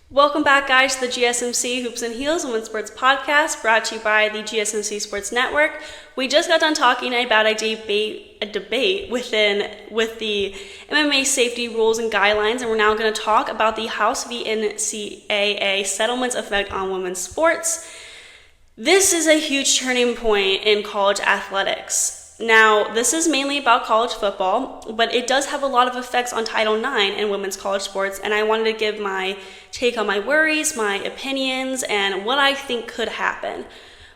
Welcome back, guys, to the GSMC Hoops and Heels Women's Sports Podcast, brought to you by the GSMC Sports Network. We just got done talking about a debate with the MMA safety rules and guidelines, and we're now going to talk about the House v. NCAA settlement's effect on women's sports. This is a huge turning point in college athletics. Now, this is mainly about college football, but it does have a lot of effects on Title IX and women's college sports, and I wanted to give my take on my worries, my opinions, and what I think could happen.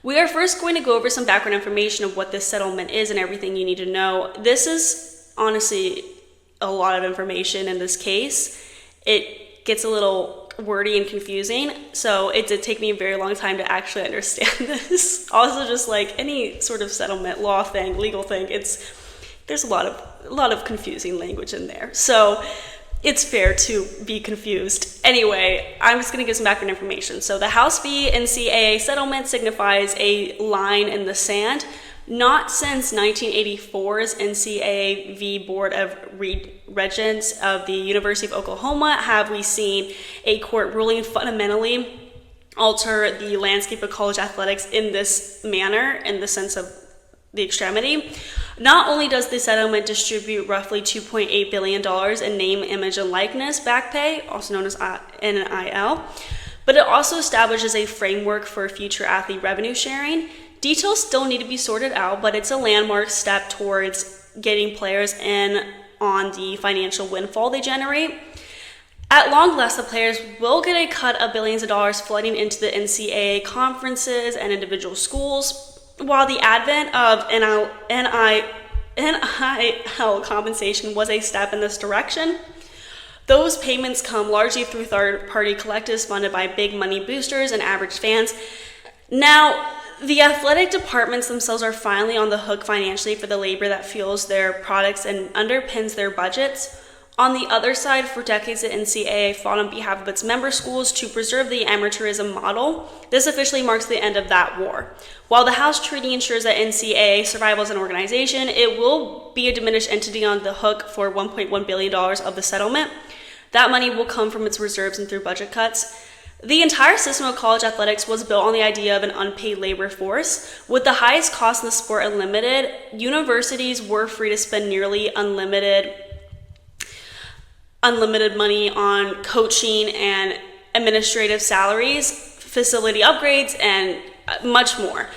We are first going to go over some background information of what this settlement is and everything you need to know. This is honestly a lot of information in this case. It gets a little wordy and confusing, so it did take me a very long time to actually understand this. Also, just like any sort of settlement law thing, legal thing, there's a lot of confusing language in there, so it's fair to be confused. Anyway, I'm just going to give some background information. So the House v. NCAA settlement signifies a line in the sand. Not since 1984's NCAA v. Board of Regents of the University of Oklahoma have we seen a court ruling fundamentally alter the landscape of college athletics in this manner, in the sense of the extremity. Not only does the settlement distribute roughly $2.8 billion in name, image, and likeness backpay, also known as NIL, but it also establishes a framework for future athlete revenue sharing. Details still need to be sorted out, but it's a landmark step towards getting players in on the financial windfall they generate. At long last, the players will get a cut of billions of dollars flooding into the NCAA conferences and individual schools. While the advent of NIL compensation was a step in this direction, those payments come largely through third-party collectives funded by big money boosters and average fans. Now, the athletic departments themselves are finally on the hook financially for the labor that fuels their products and underpins their budgets. On the other side, for decades, the NCAA fought on behalf of its member schools to preserve the amateurism model. This officially marks the end of that war. While the House Treaty ensures that NCAA survival as an organization, it will be a diminished entity on the hook for $1.1 billion of the settlement. That money will come from its reserves and through budget cuts. The entire system of college athletics was built on the idea of an unpaid labor force. With the highest cost in the sport unlimited, universities were free to spend nearly unlimited money on coaching and administrative salaries, facility upgrades, and much more.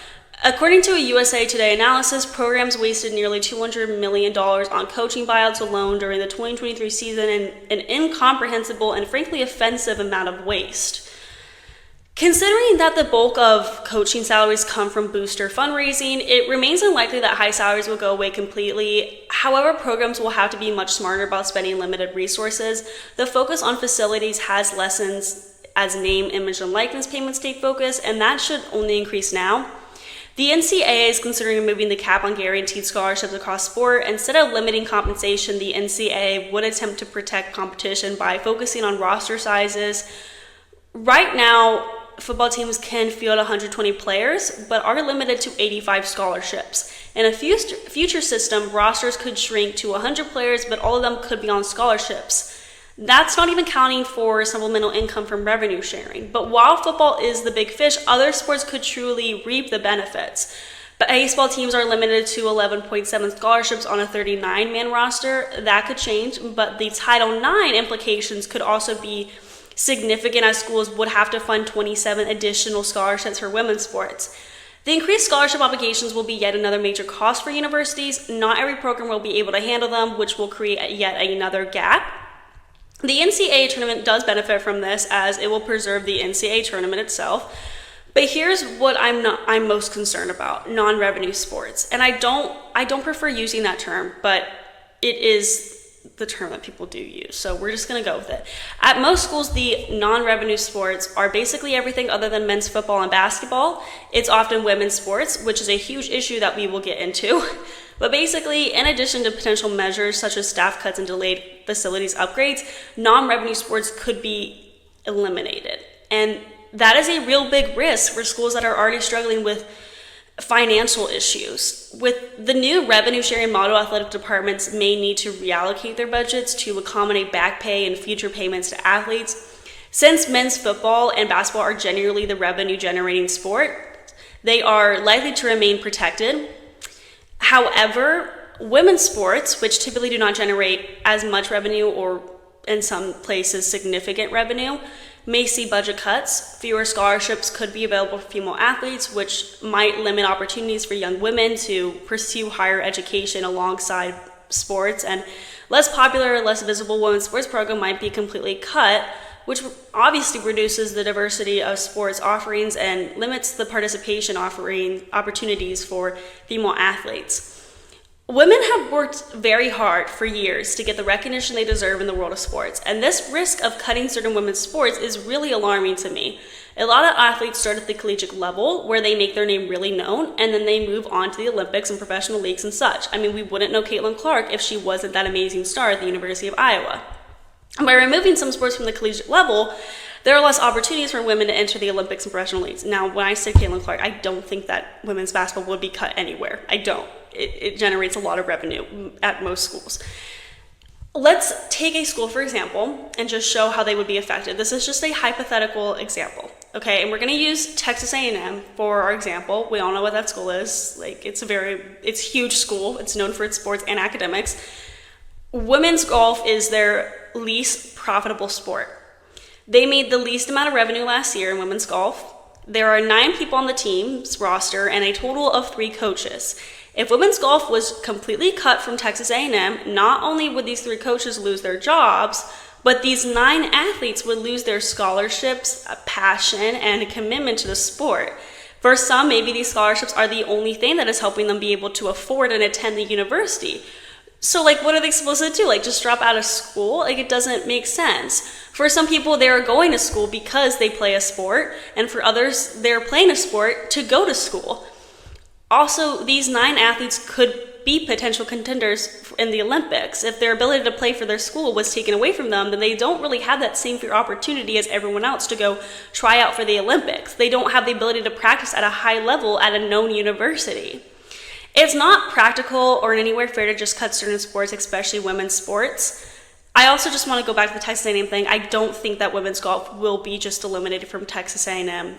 According to a USA Today analysis, programs wasted nearly $200 million on coaching buyouts alone during the 2023 season, an incomprehensible and frankly offensive amount of waste. Considering that the bulk of coaching salaries come from booster fundraising, it remains unlikely that high salaries will go away completely. However, programs will have to be much smarter about spending limited resources. The focus on facilities has lessons as name, image, and likeness payments take focus, and that should only increase now. The NCAA is considering removing the cap on guaranteed scholarships across sport. Instead of limiting compensation, the NCAA would attempt to protect competition by focusing on roster sizes. Right now, football teams can field 120 players, but are limited to 85 scholarships. In a future system, rosters could shrink to 100 players, but all of them could be on scholarships. That's not even counting for supplemental income from revenue sharing. But while football is the big fish, other sports could truly reap the benefits. But baseball teams are limited to 11.7 scholarships on a 39-man roster. That could change, but the Title IX implications could also be significant, as schools would have to fund 27 additional scholarships for women's sports. The increased scholarship obligations will be yet another major cost for universities. Not every program will be able to handle them, which will create yet another gap. The NCAA tournament does benefit from this, as it will preserve the NCAA tournament itself. But here's what I'm most concerned about: non-revenue sports. And I don't prefer using that term, but it is the term that people do use, so we're just going to go with it. At most schools, the non-revenue sports are basically everything other than men's football and basketball. It's often women's sports, which is a huge issue that we will get into. But basically, in addition to potential measures such as staff cuts and delayed facilities upgrades, non-revenue sports could be eliminated. And that is a real big risk for schools that are already struggling with financial issues. With the new revenue sharing model, athletic departments may need to reallocate their budgets to accommodate back pay and future payments to athletes. Since men's football and basketball are generally the revenue generating sport, they are likely to remain protected. However, women's sports, which typically do not generate as much revenue or in some places significant revenue, may see budget cuts. Fewer scholarships could be available for female athletes, which might limit opportunities for young women to pursue higher education alongside sports, and less popular, less visible women's sports program might be completely cut, which obviously reduces the diversity of sports offerings and limits the participation offering opportunities for female athletes. Women have worked very hard for years to get the recognition they deserve in the world of sports, and this risk of cutting certain women's sports is really alarming to me. A lot of athletes start at the collegiate level, where they make their name really known, and then they move on to the Olympics and professional leagues and such. I mean, we wouldn't know Caitlin Clark if she wasn't that amazing star at the University of Iowa. And by removing some sports from the collegiate level, there are less opportunities for women to enter the Olympics and professional leagues. Now, when I say Caitlin Clark, I don't think that women's basketball would be cut anywhere. I don't. It generates a lot of revenue at most schools. Let's take a school, for example, and just show how they would be affected. This is just a hypothetical example, okay? And we're going to use Texas A&M for our example. We all know what that school is. Like, it's a huge school. It's known for its sports and academics. Women's golf is their least profitable sport. They made the least amount of revenue last year in women's golf. There are 9 people on the team's roster and a total of 3 coaches. If women's golf was completely cut from Texas A&M, not only would these 3 coaches lose their jobs, but these 9 athletes would lose their scholarships, passion, and a commitment to the sport. For some, maybe these scholarships are the only thing that is helping them be able to afford and attend the university. So, like, what are they supposed to do? Like, just drop out of school? Like, it doesn't make sense. For some people, they are going to school because they play a sport, and for others, they're playing a sport to go to school. Also, these 9 athletes could be potential contenders in the Olympics. If their ability to play for their school was taken away from them, then they don't really have that same fair opportunity as everyone else to go try out for the Olympics. They don't have the ability to practice at a high level at a known university. It's not practical or in anywhere fair to just cut certain sports, especially women's sports. I also just want to go back to the Texas A&M thing. I don't think that women's golf will be just eliminated from Texas A&M.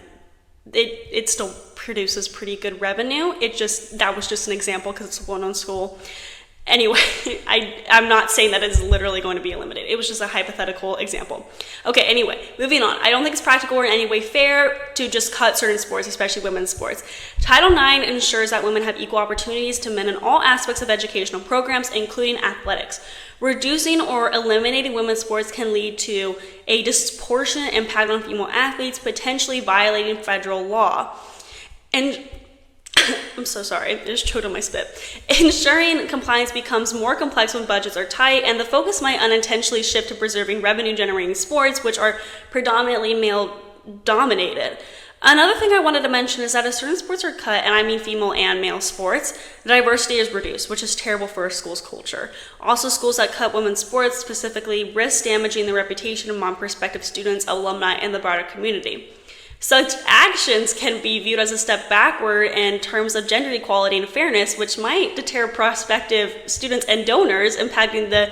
It still produces pretty good revenue. That was just an example because it's a well-known school. Anyway, I'm not saying that it's literally going to be eliminated. It was just a hypothetical example. Okay, anyway, moving on. I don't think it's practical or in any way fair to just cut certain sports, especially women's sports. Title IX ensures that women have equal opportunities to men in all aspects of educational programs, including athletics. Reducing or eliminating women's sports can lead to a disproportionate impact on female athletes, potentially violating federal law. And I'm so sorry, I just choked on my spit. Ensuring compliance becomes more complex when budgets are tight, and the focus might unintentionally shift to preserving revenue-generating sports, which are predominantly male-dominated. Another thing I wanted to mention is that as certain sports are cut, and I mean female and male sports, the diversity is reduced, which is terrible for a school's culture. Also, schools that cut women's sports specifically risk damaging the reputation among prospective students, alumni, and the broader community. Such actions can be viewed as a step backward in terms of gender equality and fairness, which might deter prospective students and donors, impacting the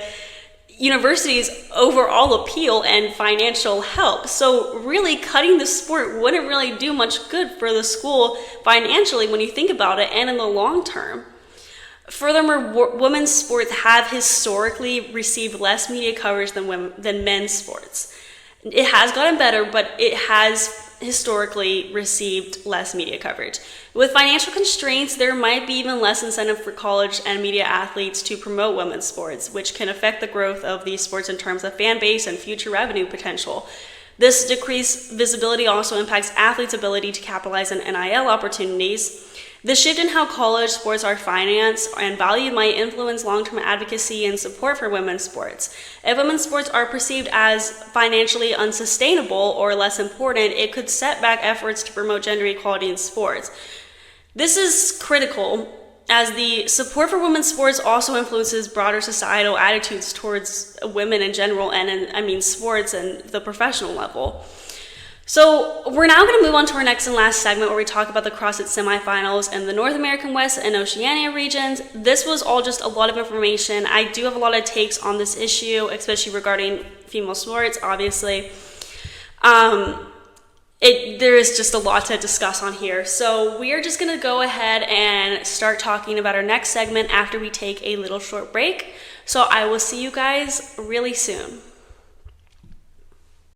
university's overall appeal and financial help. So really, cutting the sport wouldn't really do much good for the school financially when you think about it, and in the long term. Furthermore, women's sports have historically received less media coverage than men's sports. It has gotten better, but it has historically received less media coverage. With financial constraints, there might be even less incentive for college and media athletes to promote women's sports, which can affect the growth of these sports in terms of fan base and future revenue potential. This decreased visibility also impacts athletes' ability to capitalize on NIL opportunities. The shift in how college sports are financed and valued might influence long-term advocacy and support for women's sports. If women's sports are perceived as financially unsustainable or less important, it could set back efforts to promote gender equality in sports. This is critical, as the support for women's sports also influences broader societal attitudes towards women in general, and sports and the professional level. So we're now going to move on to our next and last segment, where we talk about the CrossFit semifinals in the North American West and Oceania regions. This was all just a lot of information. I do have a lot of takes on this issue, especially regarding female sports, obviously. There is just a lot to discuss on here. So we are just going to go ahead and start talking about our next segment after we take a little short break. So I will see you guys really soon.